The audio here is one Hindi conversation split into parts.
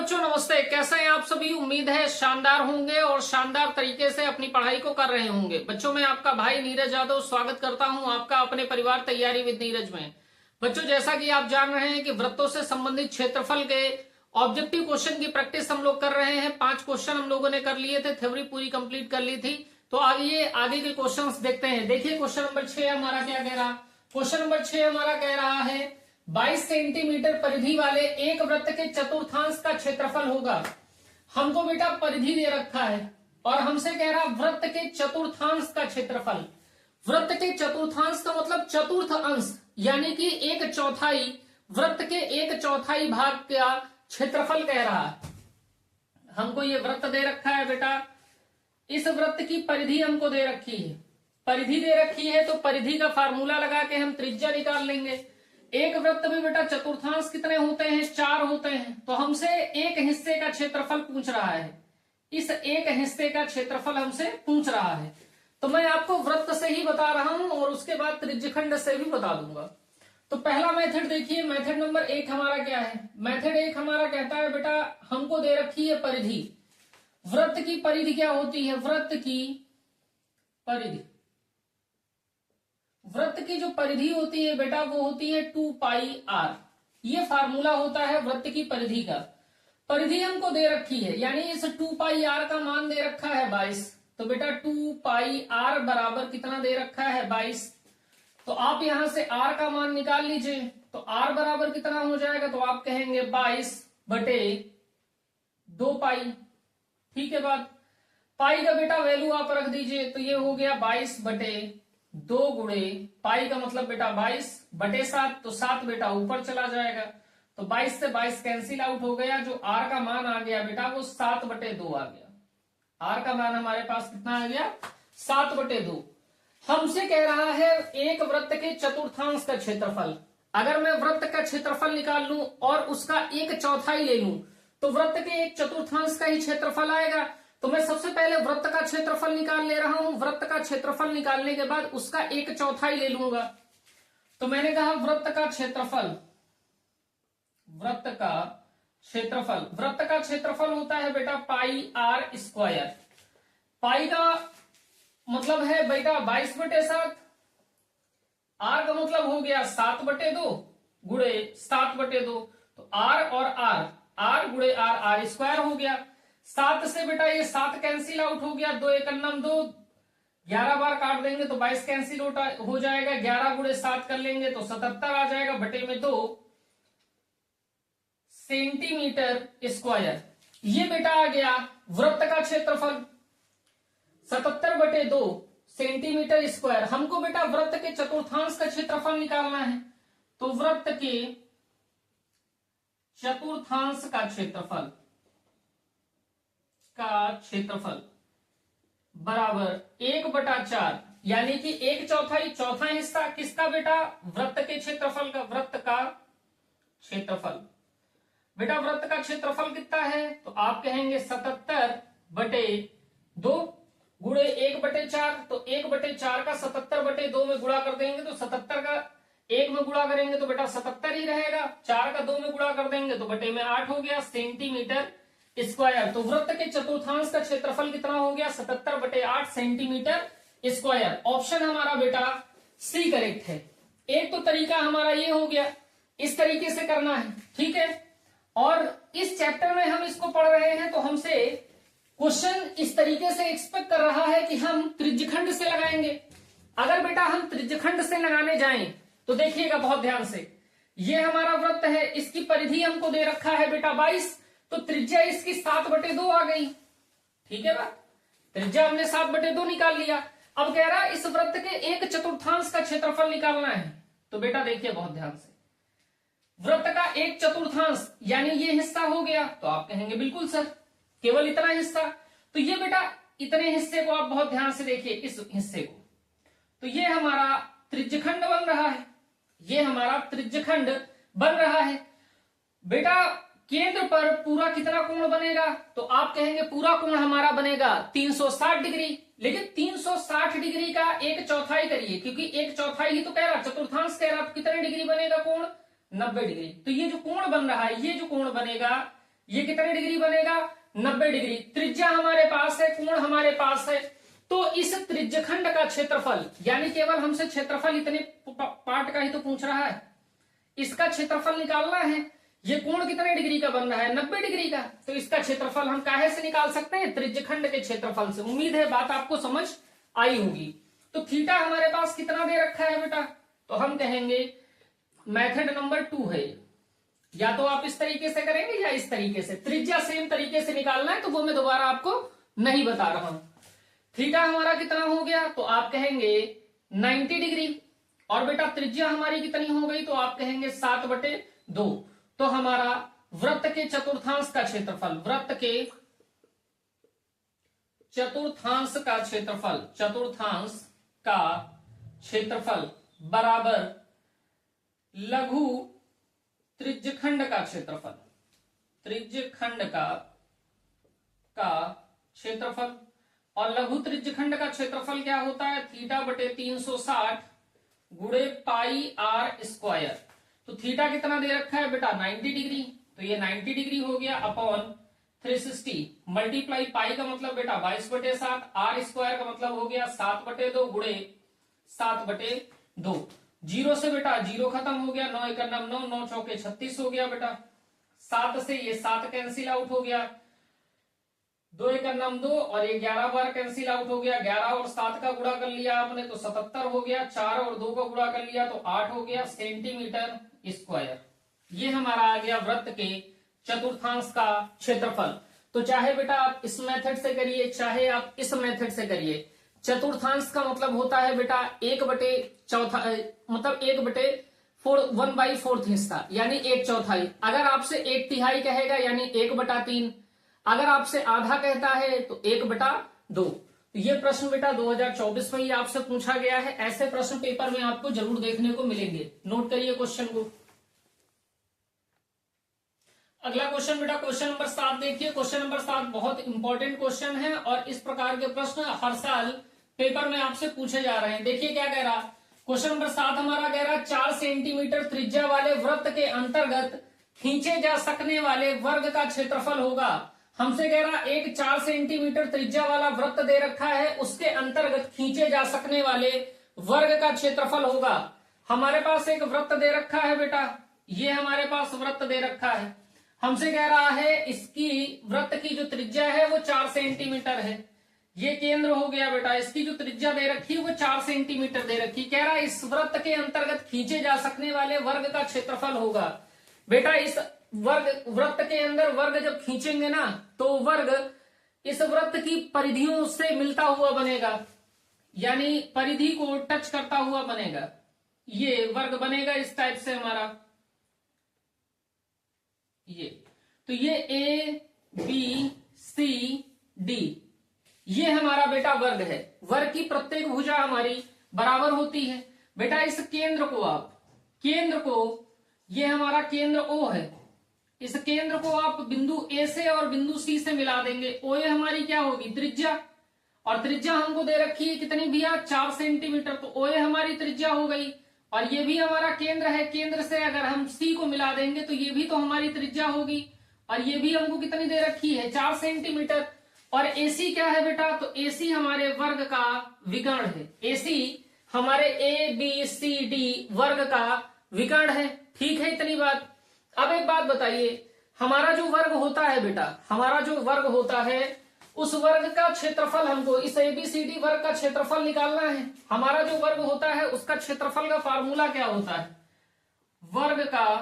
बच्चों नमस्ते। कैसे हैं आप सभी। उम्मीद है शानदार होंगे और शानदार तरीके से अपनी पढ़ाई को कर रहे होंगे। बच्चों मैं आपका भाई नीरज यादव स्वागत करता हूं आपका अपने परिवार तैयारी विद नीरज में। बच्चों जैसा कि आप जान रहे हैं कि वृत्तों से संबंधित क्षेत्रफल के ऑब्जेक्टिव क्वेश्चन की प्रैक्टिस हम लोग कर रहे हैं। 5 क्वेश्चन हम लोगों ने कर लिए थे, थ्योरी पूरी कंप्लीट कर ली थी। तो आगे के क्वेश्चन देखते हैं। देखिए क्वेश्चन नंबर 6 हमारा क्या कह रहा। क्वेश्चन नंबर 6 हमारा कह रहा है 22 सेंटीमीटर परिधि वाले एक वृत्त के चतुर्थांश का क्षेत्रफल होगा। हमको बेटा परिधि दे रखा है और हमसे कह रहा वृत्त के चतुर्थांश का क्षेत्रफल। वृत्त के चतुर्थांश का मतलब चतुर्थ अंश, यानी कि एक चौथाई, वृत्त के एक चौथाई भाग का क्षेत्रफल कह रहा है। हमको ये वृत्त दे रखा है बेटा, इस वृत्त की परिधि हमको दे रखी है। परिधि दे रखी है तो परिधि का फार्मूला लगा के हम त्रिज्या निकाल लेंगे। एक वृत्त में बेटा चतुर्थांश कितने होते हैं? 4 होते हैं। तो हमसे एक हिस्से का क्षेत्रफल पूछ रहा है, इस एक हिस्से का क्षेत्रफल हमसे पूछ रहा है। तो मैं आपको वृत्त से ही बता रहा हूं और उसके बाद त्रिज्यखंड से भी बता दूंगा। तो पहला मेथड देखिए, मेथड नंबर 1 हमारा क्या है। मेथड 1 हमारा कहता है बेटा हमको दे रखी है परिधि। वृत्त की परिधि क्या होती है? वृत्त की परिधि, वृत्त की जो परिधि होती है बेटा वो होती है 2 पाई r। ये फार्मूला होता है वृत्त की परिधि का। परिधि हमको दे रखी है, यानी इस 2 पाई r का मान दे रखा है 22। तो बेटा 2 पाई r बराबर कितना दे रखा है? 22। तो आप यहां से r का मान निकाल लीजिए। तो r बराबर कितना हो जाएगा? तो आप कहेंगे 22 बटे 2 पाई। ठीक है बात। पाई का बेटा वैल्यू आप रख दीजिए। तो ये हो गया 22 बटे 2 गुणे पाई का मतलब बेटा 22 बटे 7। तो 7 बेटा ऊपर चला जाएगा। तो 22 से 22 कैंसिल आउट हो गया। जो r का मान आ गया बेटा वो 7 बटे 2 आ गया। r का मान हमारे पास कितना आ गया? 7 बटे 2। हमसे कह रहा है एक वृत्त के चतुर्थांश का क्षेत्रफल। अगर मैं वृत्त का क्षेत्रफल निकाल लूं और उसका एक चौथाई ले लूं तो वृत्त के एक चतुर्थांश का ही क्षेत्रफल आएगा। तो मैं सबसे पहले वृत्त का क्षेत्रफल निकाल ले रहा हूं। वृत्त का क्षेत्रफल निकालने के बाद उसका एक चौथाई ले लूंगा। तो मैंने कहा वृत्त का क्षेत्रफल, वृत्त का क्षेत्रफल, वृत्त का क्षेत्रफल होता है बेटा पाई r स्क्वायर। पाई का मतलब है बेटा 22 बटे 7। r का मतलब हो गया 7 बटे 2 गुणे 7 बटे 2। तो r और r गुणे r स्क्वायर हो गया। 7 से बेटा ये 7 कैंसिल आउट हो गया। 2 एक 2, 11 बार काट देंगे तो 22 कैंसिल हो जाएगा। 11 गुणे 7 कर लेंगे तो 77 आ जाएगा बटे में 2 सेंटीमीटर स्क्वायर। ये बेटा आ गया वृत्त का क्षेत्रफल 77 बटे 2 सेंटीमीटर स्क्वायर। हमको बेटा वृत्त के चतुर्थांश का क्षेत्रफल निकालना है। तो वृत्त के चतुर्थांश का क्षेत्रफल बराबर 1/4, यानी कि एक चौथाई, चौथा हिस्सा किसका बेटा? वृत्त के क्षेत्रफल का। वृत्त का क्षेत्रफल बेटा, वृत्त का क्षेत्रफल कितना है? तो आप कहेंगे 77 बटे 2 गुणे 1/4। तो 1/4 का 77 बटे 2 में गुणा कर देंगे तो 77 का 1 में गुणा करेंगे तो बेटा 77 ही रहेगा। 4 का 2 में गुणा कर देंगे तो बटे में 8 हो गया सेंटीमीटर स्क्वायर। तो वृत्त के चतुर्थांश का क्षेत्रफल कितना हो गया? 77 बटे 8 सेंटीमीटर स्क्वायर। ऑप्शन हमारा बेटा सी करेक्ट है। एक तो तरीका हमारा ये हो गया, इस तरीके से करना है। ठीक है। और इस चैप्टर में हम इसको पढ़ रहे हैं तो हमसे क्वेश्चन इस तरीके से एक्सपेक्ट कर रहा है कि हम त्रिज्यखंड से लगाएंगे। अगर बेटा हम त्रिज्यखंड से लगाने जाएं तो देखिएगा बहुत ध्यान से, ये हमारा वृत्त है, इसकी परिधि हमको दे रखा है बेटा 22। तो त्रिज्या इसकी 7 बटे 2 आ गई। ठीक है बात। त्रिज्या हमने 7 बटे 2 निकाल लिया। अब कह रहा है इस वृत्त के एक चतुर्थांश का क्षेत्रफल निकालना है। तो बेटा देखिए बहुत ध्यान से, वृत्त का एक चतुर्थांश यानी ये हिस्सा हो गया। तो आप कहेंगे बिल्कुल सर, केवल इतना हिस्सा। तो ये बेटा इतने हिस्से को आप बहुत ध्यान से देखिए, इस हिस्से को। तो ये हमारा त्रिज्यखंड बन रहा है, ये हमारा त्रिज्यखंड बन रहा है। बेटा केंद्र पर पूरा कितना कोण बनेगा? तो आप कहेंगे पूरा कोण हमारा बनेगा 360 डिग्री। लेकिन 360 डिग्री का एक चौथाई करिए, क्योंकि एक चौथाई ही तो कह रहा, चतुर्थांश कह रहा। कितने डिग्री बनेगा कोण? 90 डिग्री। तो ये जो कोण बन रहा है, ये जो कोण बनेगा ये कितने डिग्री बनेगा, 90 डिग्री। त्रिज्या हमारे पास है, कोण हमारे पास है, तो इस त्रिज्यखंड का क्षेत्रफल, यानी केवल हमसे क्षेत्रफल इतने पार्ट का ही तो पूछ रहा है, इसका क्षेत्रफल निकालना है। ये कोण कितने डिग्री का बन रहा है, 90 डिग्री का, तो इसका क्षेत्रफल हम काहे से निकाल सकते हैं, त्रिज्यखंड के क्षेत्रफल से। उम्मीद है बात आपको समझ आई होगी। तो थीटा हमारे पास कितना दे रखा है बेटा, तो हम कहेंगे मेथड नंबर 2 है, या तो आप इस तरीके से करेंगे या इस तरीके से। त्रिज्या सेम तरीके से निकालना है, तो वो मैं दोबारा आपको नहीं बता रहा हूं। थीटा हमारा कितना हो गया, तो आप कहेंगे 90 डिग्री, और बेटा त्रिज्या हमारी कितनी हो गई, तो आप कहेंगे 7/2। तो हमारा वृत्त के चतुर्थांश का क्षेत्रफल, वृत्त के चतुर्थांश का क्षेत्रफल, चतुर्थांश का क्षेत्रफल बराबर लघु त्रिज्यखंड का क्षेत्रफल, त्रिज्यखंड का क्षेत्रफल। और लघु त्रिज्यखंड का क्षेत्रफल क्या होता है, θ/360 गुणे पाई r स्क्वायर। तो थीटा कितना दे रखा है बेटा, 90 डिग्री, तो ये 90 डिग्री हो गया अपॉन 360 मल्टीप्लाई पाई का मतलब बेटा 22/7, r स्क्वायर का मतलब हो गया 7/2 गुणे 7/2। जीरो से बेटा जीरो खत्म हो गया, 9 × 9 9 चौके 36 हो गया बेटा। 7 से ये 7 कैंसिल आउट हो गया, 2 × 9 2, और ये 11 बार कैंसिल आउट हो गया। 11 और 7 का गुणा कर लिया आपने तो 77 हो गया, 4 और 2 का गुणा कर लिया तो 8 हो गया सेंटीमीटर स्क्वायर। ये हमारा आ गया वृत्त के चतुर्थांश का क्षेत्रफल। तो चाहे बेटा आप इस मेथड से करिए, चाहे आप इस मेथड से करिए, चतुर्थांश का मतलब होता है बेटा 1/4, मतलब 1/4 हिस्सा, यानी 1/4। अगर आपसे 1/3 कहेगा यानी 1/3, अगर आपसे आधा कहता है तो 1/2। तो ये प्रश्न बेटा 2024 में ही आपसे पूछा गया है। ऐसे प्रश्न पेपर में आपको जरूर देखने को मिलेंगे, नोट करिए क्वेश्चन को। अगला क्वेश्चन बेटा क्वेश्चन नंबर 7 देखिए। क्वेश्चन नंबर 7 बहुत इंपॉर्टेंट क्वेश्चन है और इस प्रकार के प्रश्न हर साल पेपर में आपसे पूछे जा रहे हैं। देखिए क्या कह रहा, क्वेश्चन नंबर 7 हमारा कह रहा 4 सेंटीमीटर त्रिज्या वाले वृत्त के अंतर्गत खींचे जा सकने वाले वर्ग का क्षेत्रफल होगा। हमसे कह रहा एक 4 सेंटीमीटर त्रिज्या वाला वृत्त दे रखा है, उसके अंतर्गत खींचे जा सकने वाले वर्ग का क्षेत्रफल होगा। हमारे पास एक वृत्त दे रखा है बेटा, ये हमारे पास वृत्त दे रखा है। हमसे कह रहा है इसकी वृत्त की जो त्रिज्या है वो 4 सेंटीमीटर है। ये केंद्र हो गया बेटा, इसकी जो त्रिज्या दे रखी है वो 4 सेंटीमीटर दे रखी। कह रहा है इस वृत्त के अंतर्गत खींचे जा सकने वाले वर्ग का क्षेत्रफल होगा। बेटा इस वृत्त के अंदर वर्ग जब खींचेंगे ना तो वर्ग इस वृत्त की परिधियों से मिलता हुआ बनेगा, यानी परिधि को टच करता हुआ बनेगा। ये वर्ग बनेगा इस टाइप से हमारा, ये तो ये ABCD ये हमारा बेटा वर्ग है। वर्ग की प्रत्येक भुजा हमारी बराबर होती है। बेटा इस केंद्र को ये हमारा केंद्र O है, इस केंद्र को आप बिंदु A से और बिंदु C से मिला देंगे। OA हमारी क्या होगी, त्रिज्या, और त्रिज्या हमको दे रखी है कितनी भैया, 4 सेंटीमीटर। तो OA हमारी त्रिज्या हो गई, और ये भी हमारा केंद्र है। केंद्र से अगर हम C को मिला देंगे तो ये भी तो हमारी त्रिज्या होगी, और ये भी हमको कितनी दे रखी है, 4 सेंटीमीटर। और AC क्या है बेटा, तो AC हमारे वर्ग का विकर्ण है। AC हमारे ABCD वर्ग का विकर्ण है। ठीक है इतनी बात। अब एक बात बताइए, हमारा जो वर्ग होता है बेटा, हमारा जो वर्ग होता है उस वर्ग का क्षेत्रफल, हमको इस ABCD वर्ग का क्षेत्रफल निकालना है। हमारा जो वर्ग होता है उसका क्षेत्रफल का फार्मूला क्या होता है, वर्ग का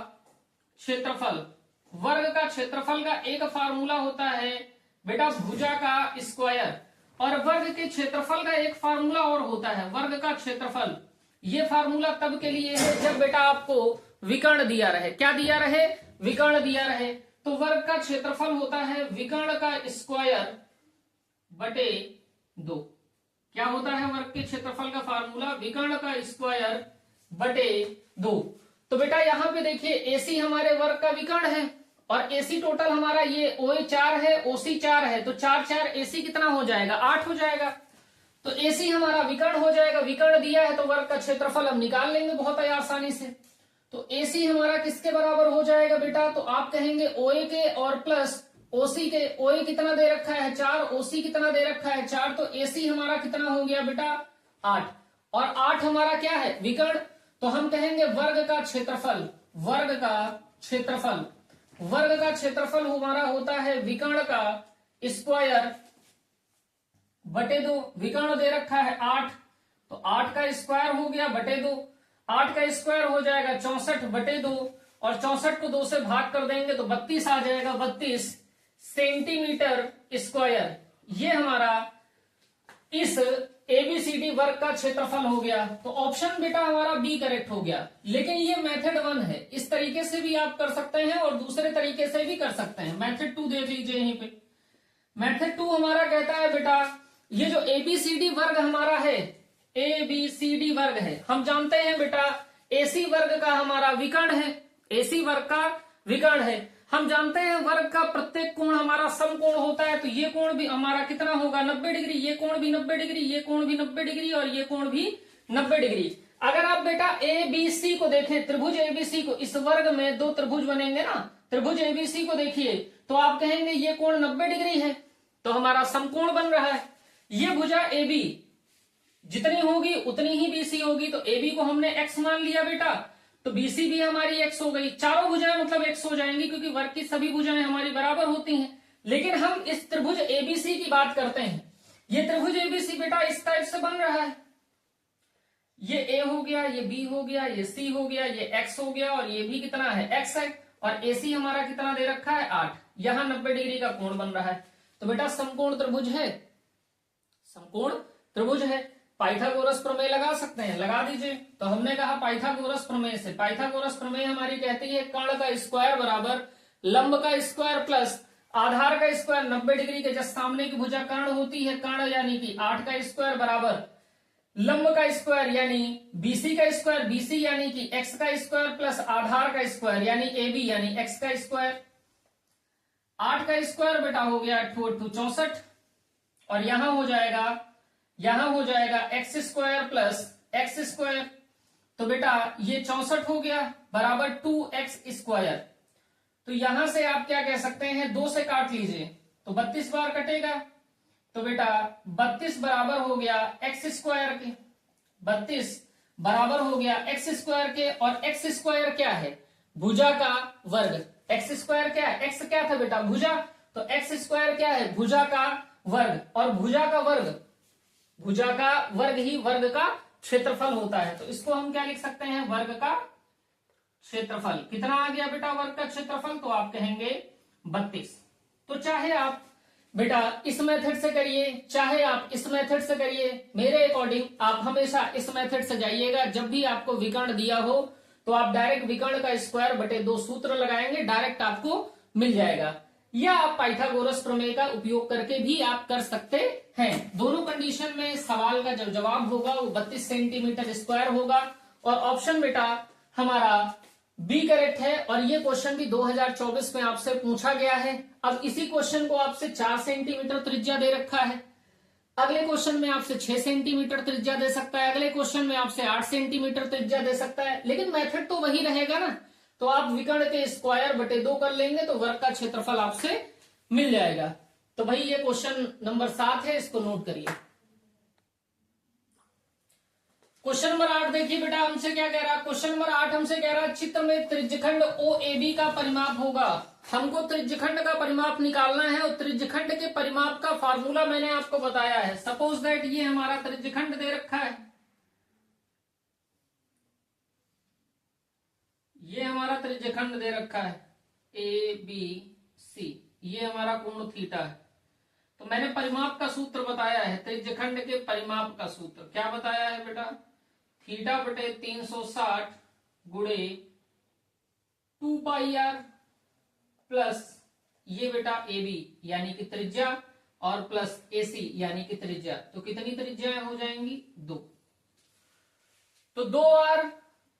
क्षेत्रफल। वर्ग का क्षेत्रफल का एक फार्मूला होता है बेटा भुजा का स्क्वायर, और वर्ग के क्षेत्रफल का एक फार्मूला और होता है वर्ग का क्षेत्रफल। ये फार्मूला तब के लिए है जब बेटा आपको विकर्ण दिया रहे। क्या दिया रहे, विकर्ण दिया रहे। तो वर्ग का क्षेत्रफल होता है विकर्ण का स्क्वायर बटे 2। क्या होता है वर्ग के क्षेत्रफल का फार्मूला, विकर्ण का स्क्वायर बटे 2। तो बेटा यहाँ पे देखिए AC हमारे वर्ग का विकर्ण है, और AC टोटल हमारा ये OA 4 है, OC 4 है, तो 4 4 AC कितना हो जाएगा, 8 हो जाएगा। तो AC हमारा विकर्ण हो जाएगा। विकर्ण दिया है तो वर्ग का क्षेत्रफल हम निकाल लेंगे बहुत आसानी से। तो AC हमारा किसके बराबर हो जाएगा बेटा, तो आप कहेंगे OA के और प्लस ओसी के ओए कितना दे रखा है 4, ओसी कितना दे रखा है 4, तो एसी हमारा कितना हो गया बेटा 8, और 8 हमारा क्या है विकर्ण, तो हम कहेंगे वर्ग का क्षेत्रफल, वर्ग का क्षेत्रफल, वर्ग का क्षेत्रफल हमारा होता है विकर्ण का स्क्वायर बटे 2, विकर्ण दे रखा है 8, तो 8 का स्क्वायर हो गया बटे 2, 8 का स्क्वायर हो जाएगा 64 बटे 2, और 64 को 2 से भाग कर देंगे तो 32 आ जाएगा, 32 सेंटीमीटर स्क्वायर। ये हमारा इस एबीसीडी वर्ग का क्षेत्रफल हो गया। तो ऑप्शन बेटा हमारा बी करेक्ट हो गया। लेकिन ये मेथड 1 है, इस तरीके से भी आप कर सकते हैं और दूसरे तरीके से भी कर सकते हैं। मेथड 2 देख लीजिए यहीं पे। मेथड 2 हमारा कहता है बेटा ये जो एबीसीडी वर्ग हमारा है, एबीसीडी वर्ग है, हम जानते हैं बेटा एसी वर्ग का हमारा विकर्ण है, एसी वर्ग का विकर्ण है। हम जानते हैं वर्ग का प्रत्येक कोण हमारा समकोण होता है, तो ये कोण भी हमारा कितना होगा 90 डिग्री, ये कोण भी 90 डिग्री, ये कोण भी 90 डिग्री और ये कोण भी 90 डिग्री। अगर आप बेटा एबीसी को देखें, त्रिभुज एबीसी को, इस वर्ग में 2 त्रिभुज बनेंगे ना, त्रिभुज एबीसी को देखिए तो आप कहेंगे ये कोण 90 डिग्री है, तो हमारा समकोण बन रहा है। ये भुजा AB जितनी होगी उतनी ही BC होगी, तो AB को हमने x मान लिया बेटा, तो BC भी हमारी x हो गई। चारों भुजाएं मतलब x हो जाएंगी क्योंकि वर्ग की सभी भुजाएं हमारी बराबर होती हैं। लेकिन हम इस त्रिभुज ABC की बात करते हैं। ये त्रिभुज ABC बेटा इस टाइप से बन रहा है, ये A हो गया, ये B हो गया, ये C हो गया, ये x हो गया और ये भी कितना है x है, और AC हमारा कितना दे रखा है 8, यहां 90 डिग्री का कोण बन रहा है। तो बेटा समकोण त्रिभुज है, समकोण त्रिभुज है। पाइथागोरस प्रमेय लगा सकते हैं, लगा दीजिए। तो हमने कहा पाइथागोरस प्रमेय से, पाइथागोरस प्रमेय हमारी कहती है कर्ण का स्क्वायर बराबर लंब का स्क्वायर प्लस आधार का स्क्वायर। 90 डिग्री के जस्ट सामने की भुजा कर्ण होती है, कर्ण यानी कि 8 का स्क्वायर बराबर लंब का स्क्वायर यानी BC का स्क्वायर, BC यानी कि x का स्क्वायर प्लस आधार का स्क्वायर यानी AB यानी x का स्क्वायर। 8 का स्क्वायर बेटा हो गया 8 64, और यहां हो जाएगा x square plus x square, तो बेटा ये 64 हो गया बराबर 2x स्क्वायर। तो यहां से आप क्या कह सकते हैं, 2 से काट लीजिए तो 32 बार कटेगा, तो बेटा 32 बराबर हो गया एक्स स्क्वायर के, 32 बराबर हो गया एक्स स्क्वायर के, और एक्स स्क्वायर क्या है भुजा का वर्ग। एक्स स्क्वायर क्या है, एक्स क्या था बेटा भुजा, तो एक्स स्क्वायर क्या है भुजा का वर्ग, और भुजा का वर्ग ही वर्ग का क्षेत्रफल होता है। तो इसको हम क्या लिख सकते हैं, वर्ग का क्षेत्रफल। कितना आ गया बेटा वर्ग का क्षेत्रफल, तो आप कहेंगे 32। तो चाहे आप बेटा इस मेथड से करिए, चाहे आप इस मेथड से करिए, मेरे अकॉर्डिंग आप हमेशा इस मेथड से जाइएगा। जब भी आपको विकर्ण दिया हो तो आप डायरेक्ट विकर्ण का स्क्वायर बटे 2 सूत्र लगाएंगे, डायरेक्ट आपको मिल जाएगा। या आप पाइथागोरस प्रमेय का उपयोग करके भी आप कर सकते हैं। दोनों कंडीशन में सवाल का जो जवाब होगा वो 32 सेंटीमीटर स्क्वायर होगा, और ऑप्शन बेटा हमारा बी करेक्ट है। और ये क्वेश्चन भी 2024 में आपसे पूछा गया है। अब इसी क्वेश्चन को आपसे 4 सेंटीमीटर त्रिज्या दे रखा है, अगले क्वेश्चन में आपसे 6 सेंटीमीटर त्रिज्या दे सकता है, अगले क्वेश्चन में आपसे 8 सेंटीमीटर त्रिज्या दे सकता है, लेकिन मेथड तो वही रहेगा ना। तो आप विकर्ण के स्क्वायर बटे 2 कर लेंगे तो वर्ग का क्षेत्रफल आपसे मिल जाएगा। तो भाई ये क्वेश्चन नंबर 7 है, इसको नोट करिए। क्वेश्चन नंबर 8 देखिए बेटा हमसे क्या कह रहा है। क्वेश्चन नंबर 8 हमसे कह रहा है चित्र में त्रिज्यखंड OAB का परिमाप होगा। हमको त्रिज्यखंड का परिमाप निकालना है, और त्रिज्यखंड के परिमाप का फार्मूला मैंने आपको बताया है। सपोज दैट ये हमारा त्रिज्यखंड दे रखा है, ये हमारा त्रिज्यखंड दे रखा है ABC, ये हमारा कोण थीटा है। तो मैंने परिमाप का सूत्र बताया है, त्रिज्यखंड के परिमाप का सूत्र क्या बताया है बेटा, थीटा बटे 360 गुणे 2πr प्लस ये बेटा AB यानी कि त्रिज्या, और प्लस AC यानी कि त्रिज्या। तो कितनी त्रिज्याएं हो जाएंगी 2, तो 2r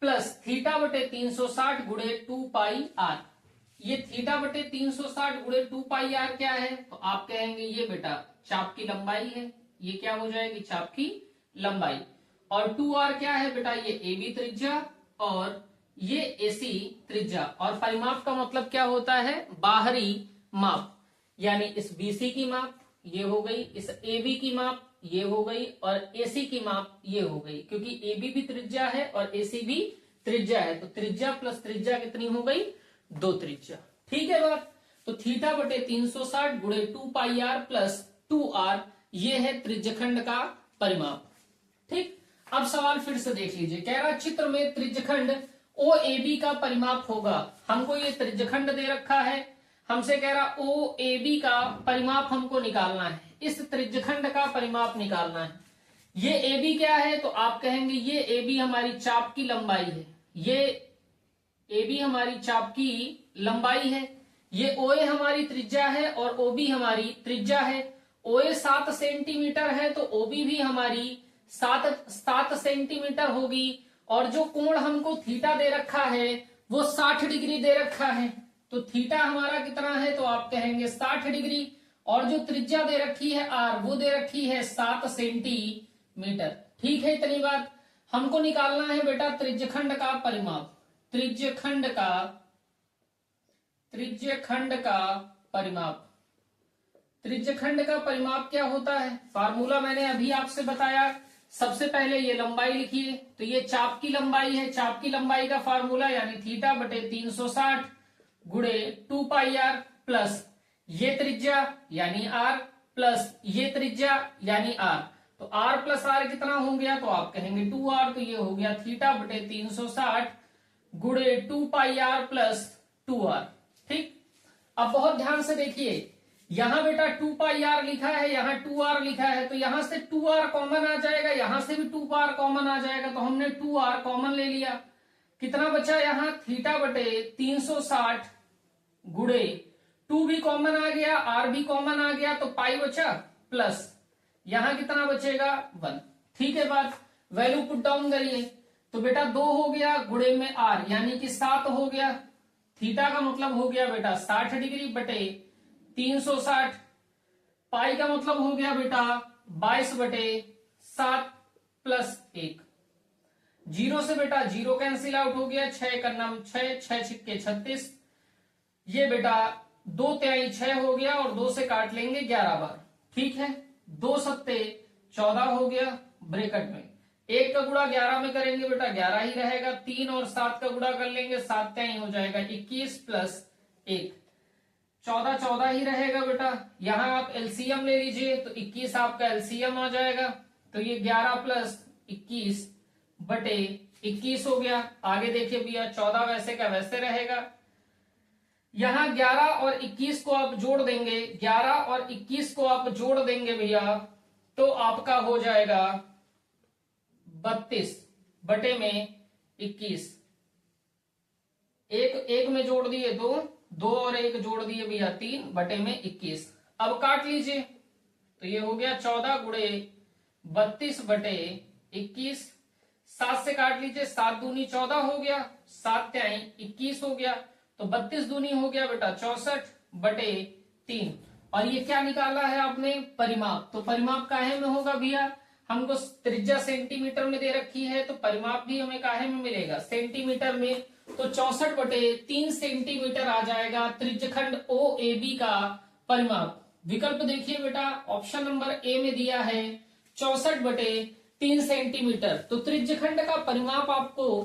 प्लस थीटा बटे 360 गुणे 2πr। ये थीटा बटे 360 गुणे 2πr क्या है, तो आप कहेंगे ये बेटा चाप की लंबाई है, ये क्या हो जाएगी चाप की लंबाई। और 2r क्या है बेटा, ये AB त्रिज्या और ये AC त्रिज्या। और परिमाप का मतलब क्या होता है, बाहरी माप। यानी इस बीसी की माप ये हो गई, इस AB की माप ये हो गई और AC की माप ये हो गई, क्योंकि AB भी त्रिज्या है और AC भी त्रिज्या है, तो त्रिज्या प्लस त्रिज्या कितनी हो गई, 2 त्रिज्या। ठीक है बात। तो थीटा बटे 360 गुणे 2 पाई आर प्लस 2r, ये है त्रिज्यखंड का परिमाप। ठीक, अब सवाल फिर से देख लीजिए। कह रहा चित्र में त्रिज्यखंड OAB का परिमाप होगा। हमको ये त्रिज्यखंड दे रखा है, हमसे कह रहा OAB का परिमाप हमको निकालना है, इस त्रिज्यखंड का परिमाप निकालना है। ये AB क्या है, तो आप कहेंगे ये AB हमारी चाप की लंबाई है, ये AB हमारी चाप की लंबाई है, ये OA हमारी त्रिज्या है और OB हमारी त्रिज्या है। OA 7 सेंटीमीटर है तो OB भी हमारी 7 सेंटीमीटर होगी, और जो कोण हमको थीटा दे रखा है वो 60 डिग्री दे रखा है, तो थीटा हमारा कितना है, तो आप कहेंगे 60 डिग्री, और जो त्रिज्या दे रखी है r, वो दे रखी है 7 सेंटीमीटर। ठीक है, इतनी बात। हमको निकालना है बेटा त्रिज्यखंड का परिमाप। त्रिज्यखंड का परिमाप, त्रिज्यखंड का परिमाप क्या होता है, फार्मूला मैंने अभी आपसे बताया। सबसे पहले ये लंबाई लिखिए, तो ये चाप की लंबाई है, चाप की लंबाई का फार्मूला यानी थीटा बटे 360 गुणे 2 पाई आर प्लस ये त्रिज्या यानी r प्लस ये त्रिज्या यानी r, तो r प्लस r कितना हो गया, तो आप कहेंगे 2r, तो ये हो गया थीटा बटे 360 गुणे 2 पाई आर प्लस 2r। ठीक, अब बहुत ध्यान से देखिए, यहां बेटा 2 पाई आर लिखा है, यहां 2r लिखा है, तो यहां से 2r कॉमन आ जाएगा, यहां से भी 2r कॉमन आ जाएगा, तो हमने 2r कॉमन ले लिया। कितना बचा यहाँ, थीटा बटे 360 गुणे 2 भी कॉमन आ गया, r भी कॉमन आ गया, तो पाई बचा प्लस यहां कितना बचेगा 1। ठीक है बात, वैल्यू पुट डाउन करिए, तो बेटा 2 हो गया गुणे में r यानी कि 7 हो गया, थीटा का मतलब हो गया बेटा 60 डिग्री बटे 360, पाई का मतलब हो गया बेटा 22 बटे 7 प्लस 1, जीरो से बेटा जीरो कैंसिल आउट हो गया, 6 का नाम 6, 6 छिक्के 36, ये बेटा 2 तिहाई 6 हो गया और 2 से काट लेंगे 11 बार। ठीक है, 2 सत्ते 14 हो गया, ब्रैकेट में 1 का गुणा 11 में करेंगे बेटा 11 ही रहेगा, 3 और 7 का गुणा कर लेंगे 7 तिहाई हो जाएगा 21 प्लस 1, 14 14 ही रहेगा बेटा। यहां आप एलसीएम ले लीजिए, तो 21 आपका एलसीएम आ जाएगा, तो ये 11 प्लस 21 बटे 21 हो गया। आगे देखिए भैया 14 वैसे का वैसे रहेगा, यहां 11 और 21 को आप जोड़ देंगे, 11 और 21 को आप जोड़ देंगे भैया, तो आपका हो जाएगा 32 बटे में 21, एक में जोड़ दिए 2, 2 और 1 जोड़ दिए भैया 3 बटे में 21। अब काट लीजिए, तो ये हो गया 14 गुणे 32 बटे 21, 7 से काट लीजिए, 7 दूनी 14 हो गया, 7 तिहाई 21 हो गया, तो 32 दूनी हो गया बेटा 64 बटे 3। और ये क्या निकाला है आपने, परिमाप, तो परिमाप काहे में होगा भैया, हमको त्रिज्या सेंटीमीटर में दे रखी है, तो परिमाप भी हमें काहे में मिलेगा, सेंटीमीटर में, तो 64 बटे 3 सेंटीमीटर आ जाएगा त्रिज्यखंड OAB का परिमाप। विकल्प देखिए बेटा, ऑप्शन नंबर ए में दिया है 64 बटे 3 सेंटीमीटर, तो त्रिज्यखंड का परिमाप आपको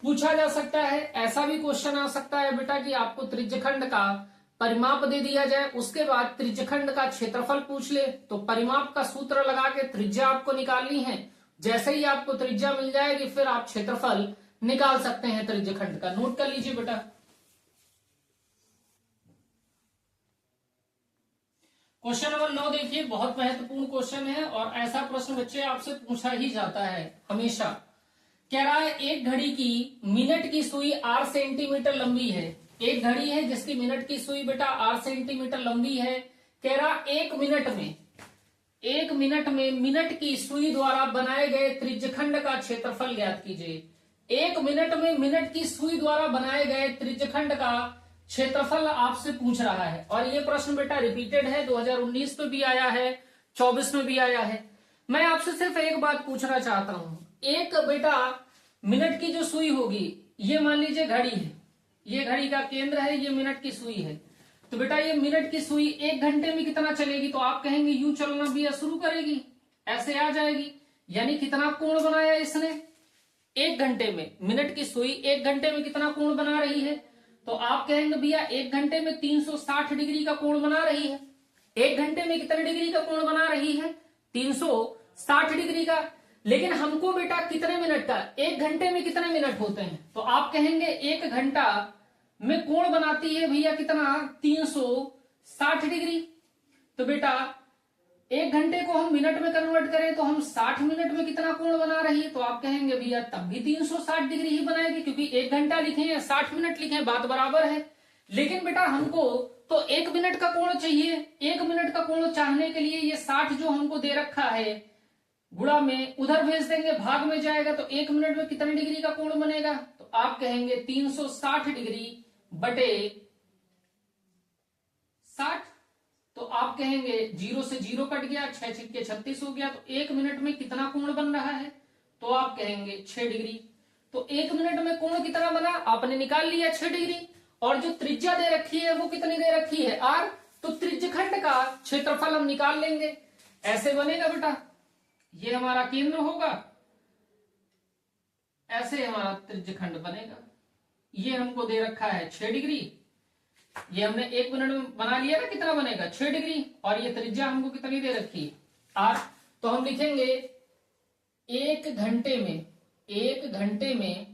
पूछा जा सकता है। ऐसा भी क्वेश्चन आ सकता है बेटा कि आपको त्रिज्यखंड का परिमाप दे दिया जाए, उसके बाद त्रिज्यखंड का क्षेत्रफल पूछ ले, तो परिमाप का सूत्र लगा के त्रिज्या आपको निकालनी है। जैसे ही आपको त्रिज्या मिल जाएगी फिर आप क्षेत्रफल निकाल सकते हैं त्रिज्यखंड का। नोट कर लीजिए बेटा। क्वेश्चन नंबर 9 देखिए, बहुत महत्वपूर्ण क्वेश्चन है और ऐसा प्रश्न बच्चे आपसे पूछा ही जाता है हमेशा। कह रहा है एक घड़ी की मिनट की सुई 8 सेंटीमीटर लंबी है, एक घड़ी है जिसकी मिनट की सुई बेटा 8 सेंटीमीटर लंबी है। कह रहा एक मिनट में मिनट की सुई द्वारा बनाए गए त्रिज्यखंड का क्षेत्रफल ज्ञात कीजिए। 1 मिनट में मिनट की सुई द्वारा बनाए गए त्रिज्यखंड का क्षेत्रफल आपसे पूछ रहा है, और ये प्रश्न बेटा रिपीटेड है, 2019 में भी आया है, 24 में भी आया है। मैं आपसे सिर्फ एक बात पूछना चाहता हूं, एक बेटा मिनट की जो सुई होगी, ये मान लीजिए घड़ी है, ये घड़ी का केंद्र है, ये मिनट की सुई है, तो बेटा ये मिनट की सुई 1 घंटे में कितना चलेगी, तो आप कहेंगे यूं चलना भी शुरू करेगी, ऐसे आ जाएगी। यानी कितना कोण बनाया इसने 1 घंटे में। मिनट की सुई 1 घंटे में कितना कोण बना रही है, तो आप कहेंगे भैया 1 घंटे में 360 डिग्री का कोण बना रही है। 1 घंटे में कितने डिग्री का कोण बना रही है, 360 डिग्री का। लेकिन हमको बेटा कितने मिनट का, 1 घंटे में कितने मिनट होते हैं, तो आप कहेंगे 1 घंटा में कोण बनाती है भैया कितना, 360 डिग्री। तो बेटा 1 घंटे को हम मिनट में कन्वर्ट करें तो हम 60 मिनट में कितना कोण बना रही है, तो आप कहेंगे भैया तब भी 360 डिग्री ही बनाएगी, क्योंकि 1 घंटा लिखे या 60 मिनट लिखे बात बराबर है। लेकिन बेटा हमको तो 1 मिनट का कोण चाहिए। 1 मिनट का कोण चाहने के लिए ये 60 जो हमको दे रखा है गुणा में उधर भेज देंगे, भाग में जाएगा, तो 1 मिनट में कितने डिग्री का कोण बनेगा, तो आप कहेंगे 360 डिग्री बटे 60। तो आप कहेंगे 0 से 0 कट गया, 6 छक्के 36 हो गया, तो 1 मिनट में कितना कोण बन रहा है, तो आप कहेंगे 6 डिग्री। तो 1 मिनट में कोण कितना बना, आपने निकाल लिया 6 डिग्री। और जो त्रिज्या दे रखी है वो कितनी दे रखी है, r, तो त्रिज्यखंड का क्षेत्रफल हम निकाल लेंगे। ऐसे बनेगा बेटा, ये हमारा केंद्र होगा, ऐसे हमारा त्रिज्यखंड बनेगा। ये हमको दे रखा है 6 डिग्री, ये हमने 1 मिनट में बना लिया ना, कितना बनेगा 6 डिग्री, और ये त्रिज्या हमको कितनी दे रखी है r। तो हम लिखेंगे 1 घंटे में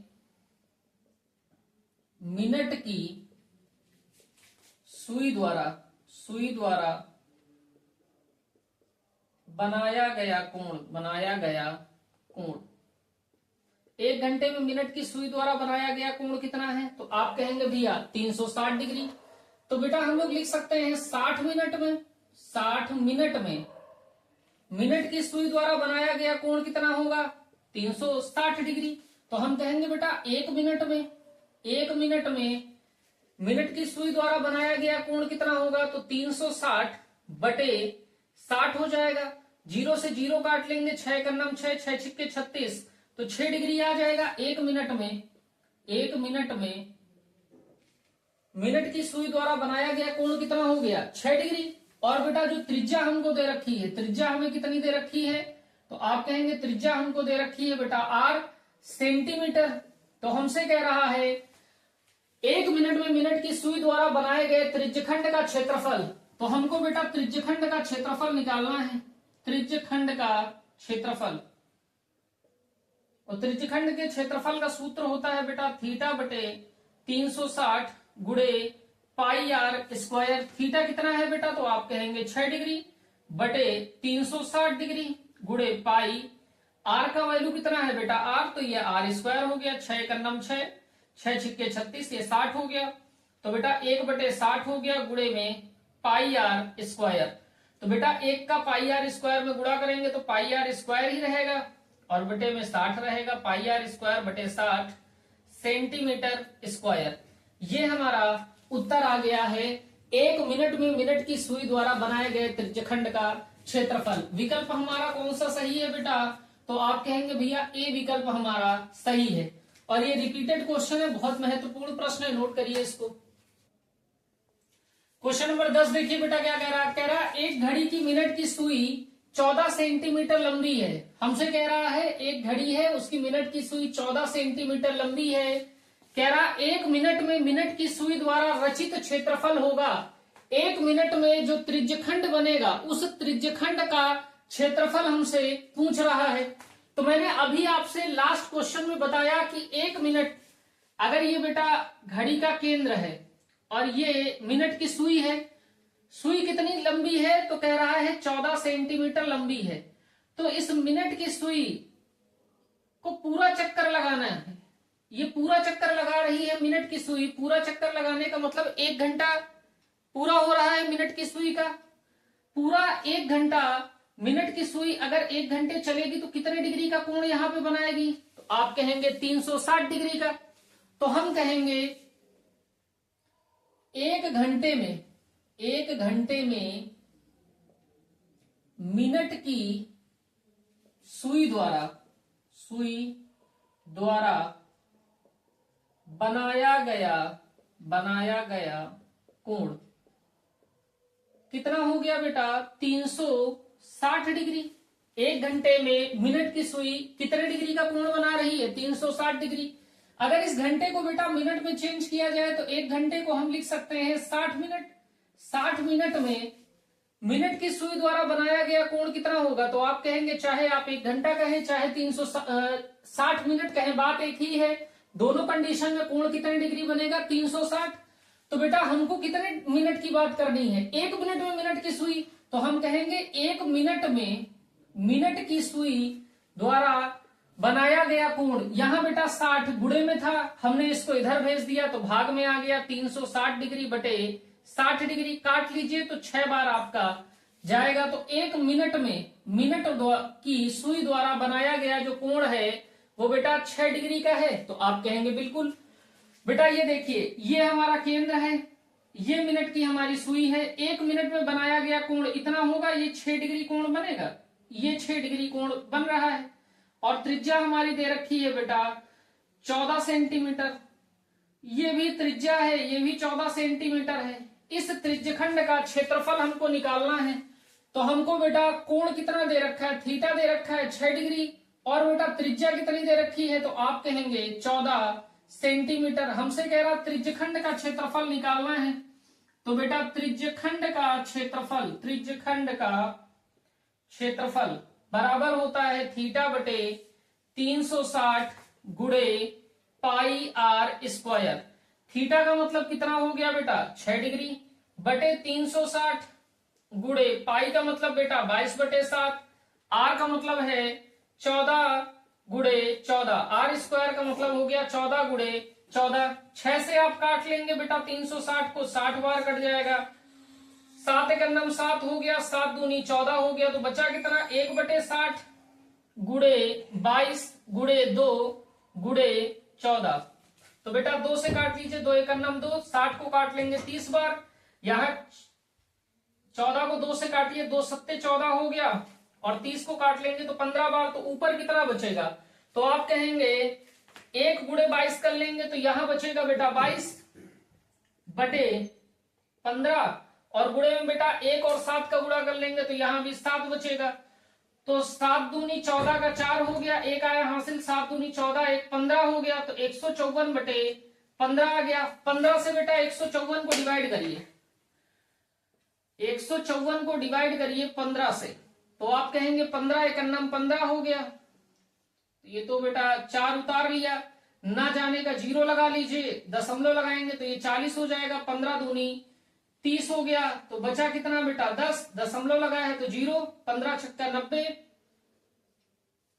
मिनट की सुई द्वारा बनाया गया कोण 1 घंटे में मिनट की सुई द्वारा बनाया गया कोण कितना है, तो आप कहेंगे भैया 360 डिग्री। तो बेटा हम लोग लिख सकते हैं 60 मिनट में मिनट की सुई द्वारा बनाया गया कोण कितना होगा, 360 डिग्री। तो हम कहेंगे बेटा 1 मिनट में मिनट की सुई द्वारा बनाया गया कोण कितना होगा, तो 360 बटे 60 हो जाएगा। 0 से 0 काट लेंगे, 6 का नम 6, 6 छिक्के 36, तो 6 डिग्री आ जाएगा। 1 मिनट में मिनट की सुई द्वारा बनाया गया कोण कितना हो गया, 6 डिग्री। और बेटा जो त्रिज्या हमको दे रखी है, त्रिज्या हमें कितनी दे रखी है, तो आप कहेंगे त्रिज्या हमको दे रखी है बेटा r सेंटीमीटर। तो हमसे कह रहा है 1 मिनट में मिनट की सुई द्वारा बनाए गए त्रिज्यखंड का क्षेत्रफल। तो हमको बेटा त्रिज्यखंड का क्षेत्रफल निकालना है, त्रिज्यखंड का क्षेत्रफल। और त्रिज्यखंड के क्षेत्रफल का सूत्र होता है बेटा थीटा बटे 360 गुणे पाई आर स्क्वायर। थीटा कितना है बेटा, तो आप कहेंगे 6 डिग्री बटे 360 डिग्री गुणे पाई। आर का वैल्यू कितना है बेटा आर, तो ये आर स्क्वायर हो गया, 6 का नम 6, 6 छिक्के 36, ये 60 हो गया। तो बेटा 1 बटे 60 हो गया गुणे में पाई आर स्क्वायर। तो बेटा 1 का पाई आर स्क्वायर में गुणा करेंगे तो पाई आर स्क्वायर ही रहेगा, और बटे में 60 रहेगा, पाई आर स्क्वायर बटे 60 सेंटीमीटर स्क्वायर। ये हमारा उत्तर आ गया है 1 मिनट में मिनट की सुई द्वारा बनाए गए त्रिज्यखंड का क्षेत्रफल। विकल्प हमारा कौन सा सही है बेटा, तो आप कहेंगे भैया ए विकल्प हमारा सही है। और ये रिपीटेड क्वेश्चन है, बहुत महत्वपूर्ण प्रश्न है, नोट करिए इसको। क्वेश्चन नंबर 10 देखिए बेटा क्या कह रहा है, एक घड़ी की मिनट की सुई 14 सेंटीमीटर लंबी है। हमसे कह रहा है एक घड़ी है, उसकी मिनट की सुई 14 सेंटीमीटर लंबी है। कह रहा 1 मिनट में मिनट की सुई द्वारा रचित क्षेत्रफल होगा। 1 मिनट में जो त्रिज्यखंड बनेगा उस त्रिज्यखंड का क्षेत्रफल हमसे पूछ रहा है। तो मैंने अभी आपसे लास्ट क्वेश्चन में बताया कि 1 मिनट, अगर ये बेटा घड़ी का केंद्र है और ये मिनट की सुई है, सुई कितनी लंबी है, तो कह रहा है 14 सेंटीमीटर लंबी है। तो इस मिनट की सुई को पूरा चक्कर लगाना है, ये पूरा चक्कर लगा रही है मिनट की सुई। पूरा चक्कर लगाने का मतलब 1 घंटा पूरा हो रहा है मिनट की सुई का। पूरा 1 घंटा मिनट की सुई अगर 1 घंटे चलेगी तो कितने डिग्री का कोण यहां पे बनाएगी, तो आप कहेंगे 360 डिग्री का। तो हम कहेंगे 1 घंटे में मिनट की सुई द्वारा बनाया गया कोण कितना हो गया बेटा 360 डिग्री। 1 घंटे में मिनट की सुई कितने डिग्री का कोण बना रही है 360 डिग्री। अगर इस घंटे को बेटा मिनट में चेंज किया जाए तो 1 घंटे को हम लिख सकते हैं 60 मिनट। 60 मिनट में मिनट की सुई द्वारा बनाया गया कोण कितना होगा, तो आप कहेंगे चाहे आप 1 घंटा कहें चाहे 360 मिनट कहें, बात एक ही है। दोनों कंडीशन में कोण कितने डिग्री बनेगा 360। तो बेटा हमको कितने मिनट की बात करनी है, 1 मिनट में मिनट की सुई, तो हम कहेंगे 1 मिनट में मिनट की सुई द्वारा बनाया गया कोण। यहां बेटा 60 गुणे में था, हमने इसको इधर भेज दिया तो भाग में आ गया 360 डिग्री बटे 60 डिग्री। काट लीजिए तो 6 बार आपका जाएगा। तो 1 मिनट में मिनट की सुई द्वारा बनाया गया जो कोण है वो बेटा 6 डिग्री का है। तो आप कहेंगे बिल्कुल। बेटा ये देखिए ये हमारा केंद्र है, ये मिनट की हमारी सुई है, 1 मिनट में बनाया गया कोण इतना होगा, ये 6 डिग्री कोण बनेगा, ये 6 डिग्री कोण बन रहा है। और त्रिज्या हमारी दे रखी है बेटा 14 सेंटीमीटर, ये भी त्रिज्या है, ये भी 14 सेंटीमीटर है। इस त्रिज्यखंड का क्षेत्रफल हमको निकालना है। तो हमको बेटा कोण कितना दे रखा है, थीटा दे रखा है 6 डिग्री, और बेटा त्रिज्या कितनी दे रखी है, तो आप कहेंगे 14 सेंटीमीटर। हमसे कह रहा त्रिज्यखंड का क्षेत्रफल निकालना है। तो बेटा त्रिज्यखंड का क्षेत्रफल बराबर होता है थीटा बटे 360 गुणे पाई आर स्क्वायर। थीटा का मतलब कितना हो गया बेटा 6 डिग्री बटे 360 गुणे पाई का मतलब बेटा 22 बटे 7, आर का मतलब है 14 गुणे 14, आर स्क्वायर का मतलब हो गया 14 गुणे 14। 6 से आप काट लेंगे बेटा 360 को, 60 बार कट जाएगा, 7 एक 7 हो गया, 7 दूनी 14 हो गया। तो बचा कितना 1 बटे 60 गुणे 22 गुणे 2 गुणे 14। तो बेटा 2 से काट लीजिए, 2 एक 2, 60 को काट लेंगे 30 बार, यहां 14 को 2 से काटिए, 2 सत्ते 14 हो गया, और 30 को काट लेंगे तो 15 बार। तो ऊपर कितना बचेगा, तो आप कहेंगे 1 गुणे 22 कर लेंगे तो यहां बचेगा बेटा 22 बटे 15, और गुणे में बेटा 1 और 7 का गुणा कर लेंगे तो यहां भी 7 बचेगा। तो 7 दूनी 14 का 4 हो गया, 1 आया हासिल, 7 दूनी 14, 1 15 हो गया, तो 154 बटे 15 आ गया। 15 से बेटा 154 को डिवाइड करिए, 154 को डिवाइड करिए 15 से, तो आप कहेंगे 15 एक 15 हो गया। ये तो बेटा 4 उतार लिया, ना जाने का 0 लगा लीजिए, दशमलव लगाएंगे तो ये 40 हो जाएगा, 15 दूनी 30 हो गया। तो बचा कितना बेटा 10, दशमलव लगाया है तो 0, 15 छक्का 90,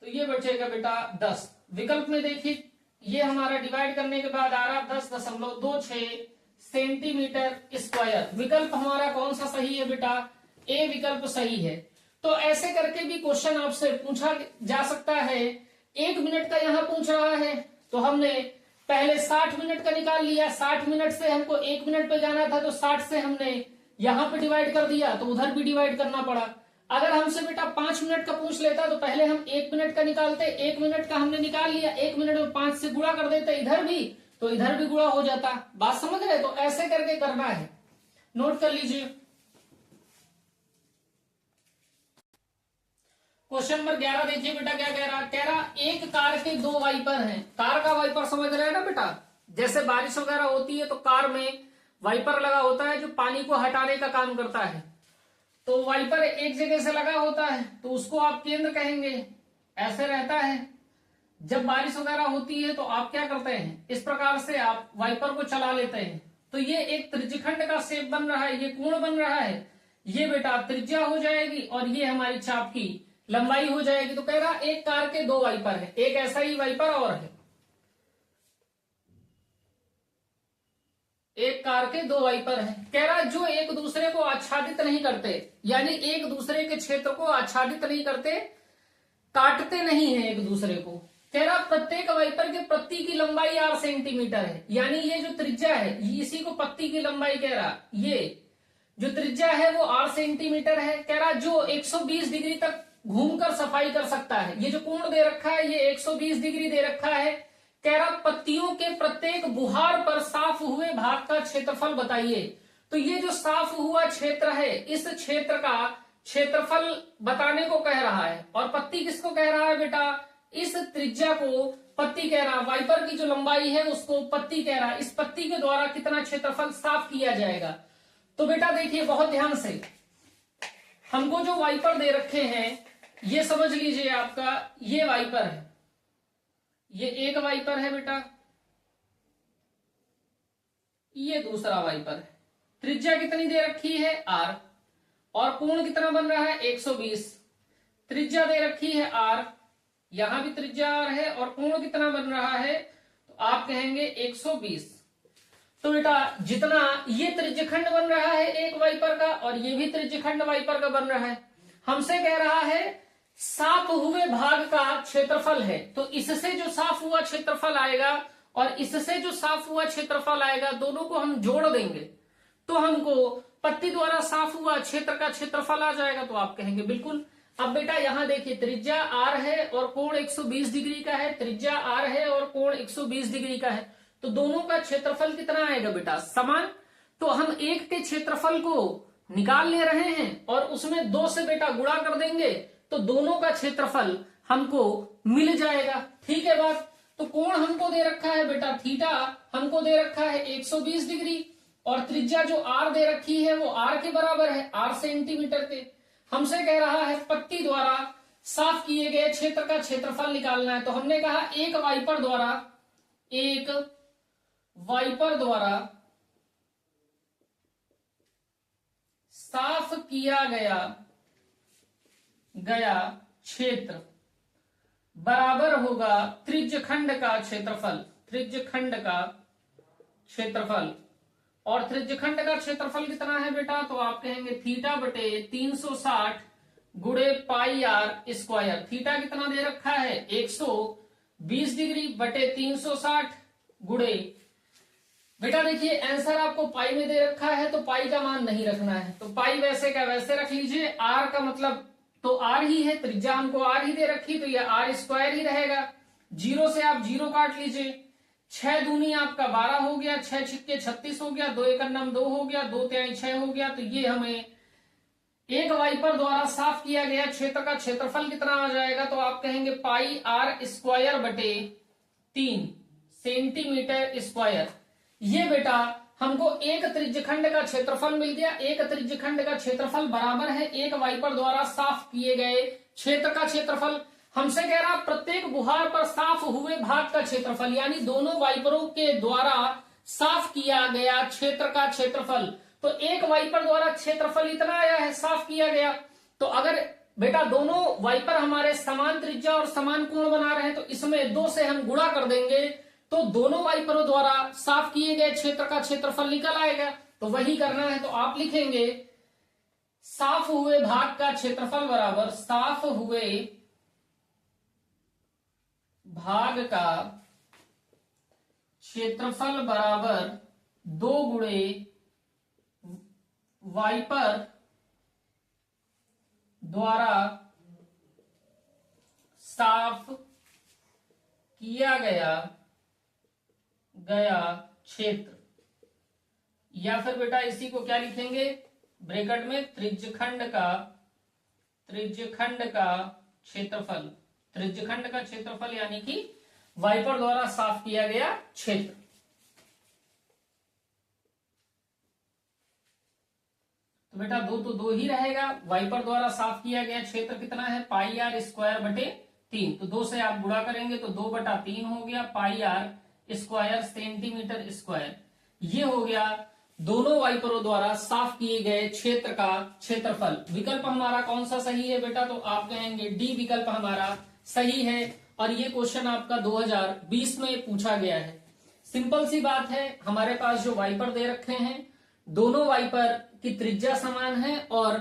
तो ये बचेगा बेटा 10। विकल्प में देखिए ये हमारा डिवाइड करने के बाद आ रहा 10.26 सेंटीमीटर स्क्वायर। विकल्प हमारा कौन सा सही है बेटा, ए विकल्प सही है। तो ऐसे करके भी क्वेश्चन आपसे पूछा जा सकता है। 1 मिनट का यहां पूछ रहा है तो हमने पहले 60 मिनट का निकाल लिया, 60 मिनट से हमको 1 मिनट पे जाना था तो 60 से हमने यहां पे डिवाइड कर दिया, तो उधर भी डिवाइड करना पड़ा। अगर हमसे बेटा 5 मिनट का पूछ लेता तो पहले हम 1 मिनट का निकालते, 1 मिनट का हमने निकाल लिया, 1 मिनट में 5 से गुणा कर देते इधर भी, तो इधर भी गुणा हो जाता। बात समझ रहे? तो ऐसे करके करना है, नोट कर लीजिए। क्वेश्चन नंबर 11 देखिए बेटा क्या कह रहा एक कार के 2 वाइपर हैं। कार का वाइपर समझ रहे हैं ना बेटा, जैसे बारिश वगैरह होती है तो कार में वाइपर लगा होता है जो पानी को हटाने का काम करता है। तो वाइपर एक जगह से लगा होता है तो उसको आप केंद्र कहेंगे, ऐसे रहता है। जब बारिश वगैरह होती है तो आप क्या करते हैं, इस प्रकार से आप वाइपर को चला लेते हैं। तो ये एक त्रिज्यखंड का शेप बन रहा है, ये कोण बन रहा है, ये बेटा त्रिज्या हो जाएगी और ये हमारी चाप की लंबाई हो जाएगी। तो कह रहा एक कार के 2 वाइपर है, एक ऐसा ही वाइपर और है, एक कार के 2 वाइपर है। कह रहा जो एक दूसरे को आच्छादित नहीं करते, यानी एक दूसरे के क्षेत्र को आच्छादित नहीं करते, काटते नहीं है एक दूसरे को। कह रहा प्रत्येक वाइपर के पत्ती की लंबाई 8 सेंटीमीटर है, यानी ये जो त्रिज्या है इसी को पत्ती की लंबाई कह रहा, ये जो त्रिज्या है वो 8 सेंटीमीटर है। कह रहा जो 120 डिग्री तक घूमकर सफाई कर सकता है, ये जो कोण दे रखा है ये 120 डिग्री दे रखा है। कह रहा पत्तियों के प्रत्येक बुहार पर साफ हुए भाग का क्षेत्रफल बताइए। तो ये जो साफ हुआ क्षेत्र है, इस क्षेत्र का क्षेत्रफल बताने को कह रहा है। और पत्ती किसको कह रहा है बेटा? इस त्रिज्या को पत्ती कह रहा है, वाइपर की जो लंबाई है उसको पत्ती कह रहा है। इस पत्ती के द्वारा कितना क्षेत्रफल साफ किया जाएगा? तो बेटा देखिए बहुत ध्यान से, हमको जो वाइपर दे रखे हैं ये समझ लीजिए आपका ये वाइपर है, ये एक वाइपर है बेटा, ये दूसरा वाइपर है। त्रिज्या कितनी दे रखी है? r, और कोण कितना बन रहा है? 120। त्रिज्या दे रखी है r, यहां भी त्रिज्या r है, और कोण कितना बन रहा है? तो आप कहेंगे 120। तो बेटा जितना ये त्रिज्यखंड बन रहा है एक वाइपर का, और ये भी त्रिज्यखंड वाइपर का बन रहा है, हमसे कह रहा है साफ हुए भाग का क्षेत्रफल है। तो इससे जो साफ हुआ क्षेत्रफल आएगा और इससे जो साफ हुआ क्षेत्रफल आएगा, दोनों को हम जोड़ देंगे तो हमको पत्ती द्वारा साफ हुआ क्षेत्र का क्षेत्रफल आ जाएगा। तो आप कहेंगे बिल्कुल। अब बेटा यहां देखिए त्रिज्या r है और कोण 120 डिग्री का है, त्रिज्या r है और कोण 120 डिग्री का है, तो दोनों का क्षेत्रफल कितना आएगा बेटा? समान। तो हम एक के क्षेत्रफल को निकाल ले रहे हैं और उसमें 2 से बेटा गुणा कर देंगे तो दोनों का क्षेत्रफल हमको मिल जाएगा। ठीक है बात। तो कोण हमको दे रखा है बेटा थीटा, हमको दे रखा है 120 डिग्री, और त्रिज्या जो r दे रखी है वो r के बराबर है, r सेंटीमीटर के। हमसे कह रहा है पत्ती द्वारा साफ किए गए क्षेत्र का क्षेत्रफल निकालना है। तो हमने कहा एक वाइपर द्वारा साफ किया गया क्षेत्र बराबर होगा त्रिज्यखंड का क्षेत्रफल। और त्रिज्यखंड का क्षेत्रफल कितना है बेटा? तो आप कहेंगे थीटा बटे 360 गुणे पाई r स्क्वायर। थीटा कितना दे रखा है? 120 डिग्री बटे 360 गुणे, बेटा देखिए आंसर आपको पाई में दे रखा है तो पाई का मान नहीं रखना है, तो पाई वैसे का वैसे रख लीजिए। r का मतलब तो r ही है, त्रिज्या हमको r ही दे रखी तो ये r स्क्वायर ही रहेगा। 0 से आप 0 काट लीजिए, 6 दूनी आपका 12 हो गया, 6 छिक्के 36 हो गया, 2 एकम 2 हो गया, 2 तिहाई 6 हो गया। तो ये हमें एक वाइपर द्वारा साफ किया गया क्षेत्र का क्षेत्रफल कितना आ जाएगा? तो आप कहेंगे पाई r स्क्वायर बटे 3 सेंटीमीटर स्क्वायर। ये बेटा हमको एक त्रिज्यखंड का क्षेत्रफल मिल गया। एक त्रिज्यखंड का क्षेत्रफल बराबर है एक वाइपर द्वारा साफ किए गए क्षेत्र का क्षेत्रफल। हमसे कह रहा प्रत्येक गुहार पर साफ हुए भाग का क्षेत्रफल, यानी दोनों वाइपरों के द्वारा साफ किया गया क्षेत्र का क्षेत्रफल। तो एक वाइपर द्वारा क्षेत्रफल इतना आया है, साफ किया गया। तो अगर बेटा दोनों वाइपर हमारे समान त्रिज्या और समान कोण बना रहे हैं तो इसमें 2 से हम गुणा कर देंगे तो दोनों वाइपरों द्वारा साफ किए गए क्षेत्र का क्षेत्रफल निकल आएगा। तो वही करना है। तो आप लिखेंगे साफ हुए भाग का क्षेत्रफल बराबर साफ हुए भाग का क्षेत्रफल बराबर 2 गुणे वाइपर द्वारा साफ किया गया क्षेत्र, या फिर बेटा इसी को क्या लिखेंगे ब्रैकेट में त्रिज्यखंड का क्षेत्रफल। त्रिज्यखंड का क्षेत्रफल यानी कि वाइपर द्वारा साफ किया गया क्षेत्र। तो बेटा 2 तो 2 ही रहेगा। वाइपर द्वारा साफ किया गया क्षेत्र कितना है? पाई r स्क्वायर बटे 3। तो 2 से आप गुणा करेंगे तो 2 बटा 3 हो गया पाई r स्क्वायर सेंटीमीटर स्क्वायर। ये हो गया दोनों वाइपरों द्वारा साफ किए गए क्षेत्र का क्षेत्रफल। विकल्प हमारा कौन सा सही है बेटा? तो आप कहेंगे डी विकल्प हमारा सही है। और ये क्वेश्चन आपका 2020 में पूछा गया है। सिंपल सी बात है, हमारे पास जो वाइपर दे रखे हैं दोनों वाइपर की त्रिज्या समान है और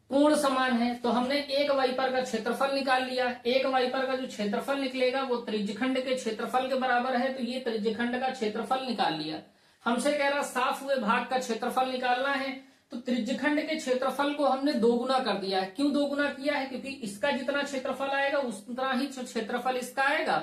कोण समान है। तो हमने एक वाइपर का क्षेत्रफल निकाल लिया। एक वाइपर का जो क्षेत्रफल निकलेगा वो त्रिज्यखंड के क्षेत्रफल के बराबर है। तो ये त्रिज्यखंड का क्षेत्रफल निकाल लिया। हमसे कह रहा साफ हुए भाग का क्षेत्रफल निकालना है, तो त्रिज्यखंड के क्षेत्रफल को हमने 2 गुना कर दिया है। क्यों 2 गुना किया है? क्योंकि इसका जितना क्षेत्रफल आएगा उतना ही क्षेत्रफल इसका आएगा,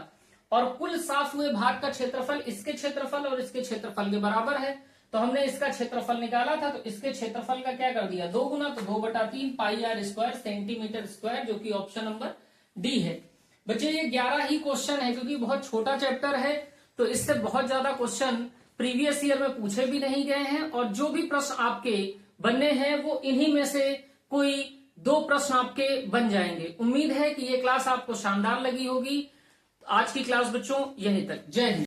और कुल साफ हुए भाग का क्षेत्रफल इसके क्षेत्रफल और इसके क्षेत्रफल के बराबर है। तो हमने इसका क्षेत्रफल निकाला था, तो इसके क्षेत्रफल का क्या कर दिया, 2 गुना, तो 2/3 पाई आर स्क्वायर सेंटीमीटर स्क्वायर, जो कि ऑप्शन नंबर डी है। बच्चे ये 11 ही क्वेश्चन है, क्योंकि बहुत छोटा चैप्टर है, तो इससे बहुत ज्यादा क्वेश्चन प्रीवियस ईयर में पूछे भी नहीं गए हैं, और जो भी प्रश्न आपके बनने हैं वो इन्हीं में से कोई 2 प्रश्न आपके बन जाएंगे। उम्मीद है कि ये क्लास आपको शानदार लगी होगी। आज की क्लास बच्चों यहीं तक। जय हिंद।